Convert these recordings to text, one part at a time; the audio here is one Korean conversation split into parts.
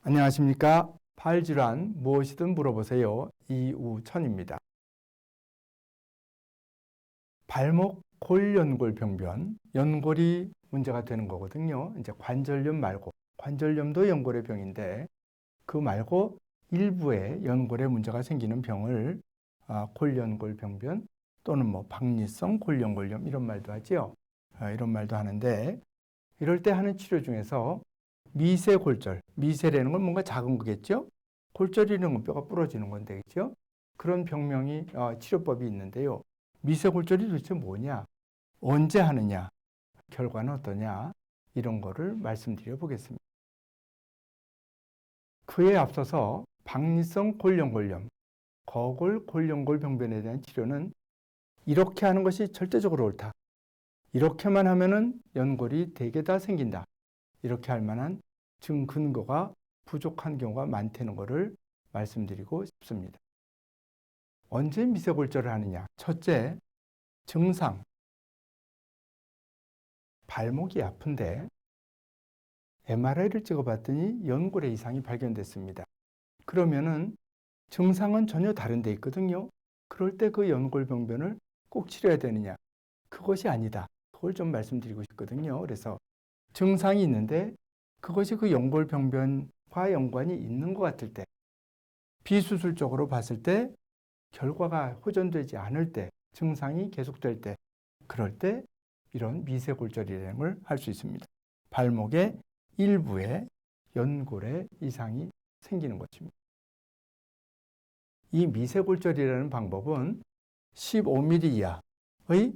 안녕하십니까. 팔질환 무엇이든 물어보세요. 이우천입니다. 발목 골연골 병변, 연골이 문제가 되는 거거든요. 이제 관절염 말고, 관절염도 연골의 병인데 그 말고 일부의 연골에 문제가 생기는 병을 골연골 병변 또는 뭐 박리성 골연골염 이런 말도 하지요. 이런 말도 하는데 이럴 때 하는 치료 중에서 미세골절, 미세라는 건 뭔가 작은 거겠죠? 골절이라는 건 뼈가 부러지는 건데, 그죠? 그런 병명이, 치료법이 있는데요. 미세골절이 도대체 뭐냐? 언제 하느냐? 결과는 어떠냐? 이런 거를 말씀드려 보겠습니다. 그에 앞서서 박리성 골연골염, 거골 골연골 병변에 대한 치료는 이렇게 하는 것이 절대적으로 옳다. 이렇게만 하면은 연골이 대개 다 생긴다. 이렇게 할 만한 근거가 부족한 경우가 많다는 것을 말씀드리고 싶습니다. 언제 미세골절을 하느냐? 첫째, 증상. 발목이 아픈데 MRI를 찍어봤더니 연골의 이상이 발견됐습니다. 그러면은 증상은 전혀 다른 데 있거든요. 그럴 때 그 연골 병변을 꼭 치료해야 되느냐? 그것이 아니다. 그걸 좀 말씀드리고 싶거든요. 그래서 증상이 있는데 그것이 그 연골 병변과 연관이 있는 것 같을 때, 비수술적으로 봤을 때 결과가 호전되지 않을 때, 증상이 계속될 때, 그럴 때 이런 미세골절이라는 걸 할 수 있습니다. 발목의 일부에 연골에 이상이 생기는 것입니다. 이 미세골절이라는 방법은 15mm 이하의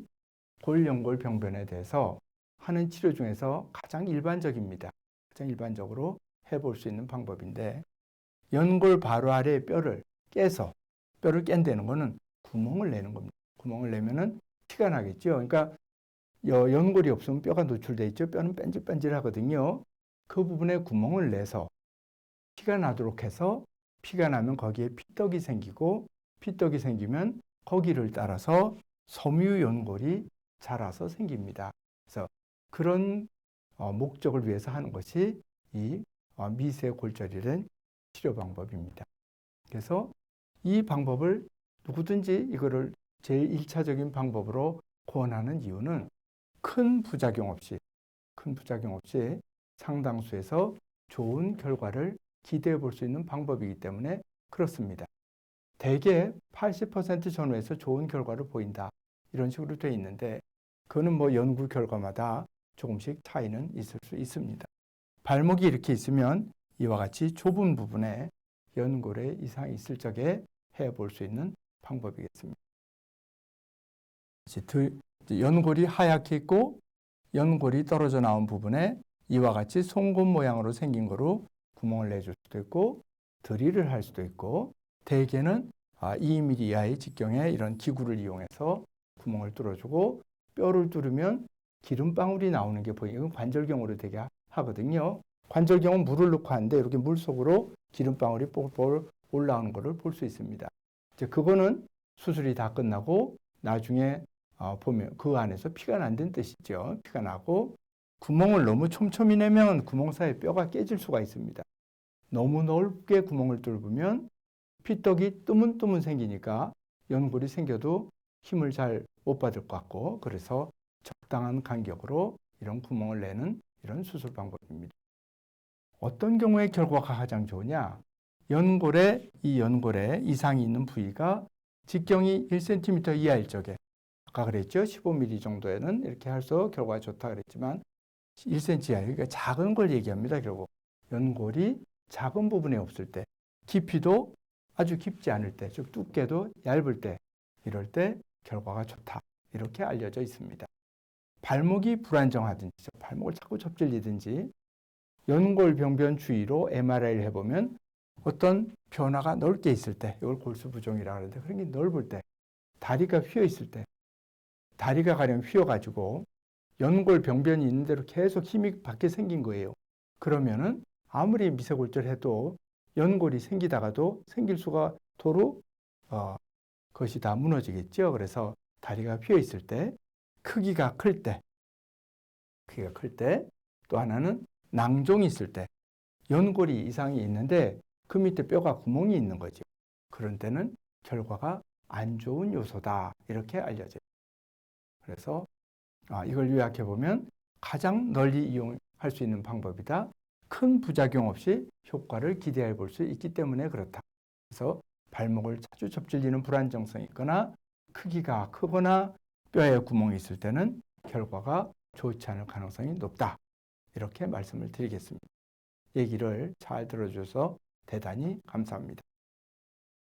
골연골 병변에 대해서 하는 치료 중에서 가장 일반적입니다. 가장 일반적으로 해볼 수 있는 방법인데, 연골 바로 아래 뼈를 깨서, 뼈를 깬다는 거는 구멍을 내는 겁니다. 구멍을 내면은 피가 나겠죠. 그러니까 연골이 없으면 뼈가 노출돼 있죠. 뼈는 뺀질뺀질하거든요. 그 부분에 구멍을 내서 피가 나도록 해서, 피가 나면 거기에 피떡이 생기고, 피떡이 생기면 거기를 따라서 섬유연골이 자라서 생깁니다. 그래서 그런 목적을 위해서 하는 것이 이 미세골절이라는 치료 방법입니다. 그래서 이 방법을 누구든지 이거를 제일 1차적인 방법으로 권하는 이유는 큰 부작용 없이 상당수에서 좋은 결과를 기대해 볼 수 있는 방법이기 때문에 그렇습니다. 대개 80% 전후에서 좋은 결과를 보인다. 이런 식으로 되어 있는데 그거는 뭐 연구 결과마다 조금씩 차이는 있을 수 있습니다. 발목이 이렇게 있으면 이와 같이 좁은 부분에 연골에 이상이 있을 적에 해볼 수 있는 방법이겠습니다. 연골이 하얗게 있고 연골이 떨어져 나온 부분에 이와 같이 송곳 모양으로 생긴 거로 구멍을 내줄 수도 있고 드릴을 할 수도 있고, 대개는 2mm 이하의 직경에 이런 기구를 이용해서 구멍을 뚫어주고 뼈를 뚫으면 기름방울이 나오는 게 보이는, 이건 관절경으로 되게 하거든요. 관절경은 물을 넣고 하는데 이렇게 물 속으로 기름방울이 뽀글 올라오는 것을 볼 수 있습니다. 이제 그거는 수술이 다 끝나고 나중에 보면 그 안에서 피가 난다는 뜻이죠. 피가 나고 구멍을 너무 촘촘히 내면 구멍 사이에 뼈가 깨질 수가 있습니다. 너무 넓게 구멍을 뚫으면 피떡이 뜨문뜨문 생기니까 연골이 생겨도 힘을 잘 못 받을 것 같고, 그래서 적당한 간격으로 이런 구멍을 내는 이런 수술 방법입니다. 어떤 경우에 결과가 가장 좋으냐? 연골에 이상이 있는 부위가 직경이 1cm 이하일 적에, 아까 그랬죠? 15mm 정도에는 이렇게 할수록 결과가 좋다 그랬지만 1cm 이하, 그러니까 작은 걸 얘기합니다. 결국 연골이 작은 부분에 없을 때, 깊이도 아주 깊지 않을 때, 즉 두께도 얇을 때, 이럴 때 결과가 좋다. 이렇게 알려져 있습니다. 발목이 불안정하든지, 발목을 자꾸 접질리든지, 연골 병변 주위로 MRI를 해보면 어떤 변화가 넓게 있을 때, 이걸 골수부종이라고 하는데, 그런 게 넓을 때, 다리가 휘어 있을 때, 다리가 가령 휘어가지고 연골 병변이 있는 대로 계속 힘이 밖에 생긴 거예요. 그러면은 아무리 미세골절 해도 연골이 생기다가도 생길 수가 도로 그것이 다 무너지겠죠. 그래서 다리가 휘어 있을 때, 크기가 클 때, 또 하나는 낭종이 있을 때, 연골이 이상이 있는데 그 밑에 뼈가 구멍이 있는 거죠. 그런 때는 결과가 안 좋은 요소다. 이렇게 알려져요. 그래서 이걸 요약해 보면 가장 널리 이용할 수 있는 방법이다. 큰 부작용 없이 효과를 기대해 볼 수 있기 때문에 그렇다. 그래서 발목을 자주 접질리는 불안정성이 있거나 크기가 크거나 뼈에 구멍이 있을 때는 결과가 좋지 않을 가능성이 높다. 이렇게 말씀을 드리겠습니다. 얘기를 잘 들어주셔서 대단히 감사합니다.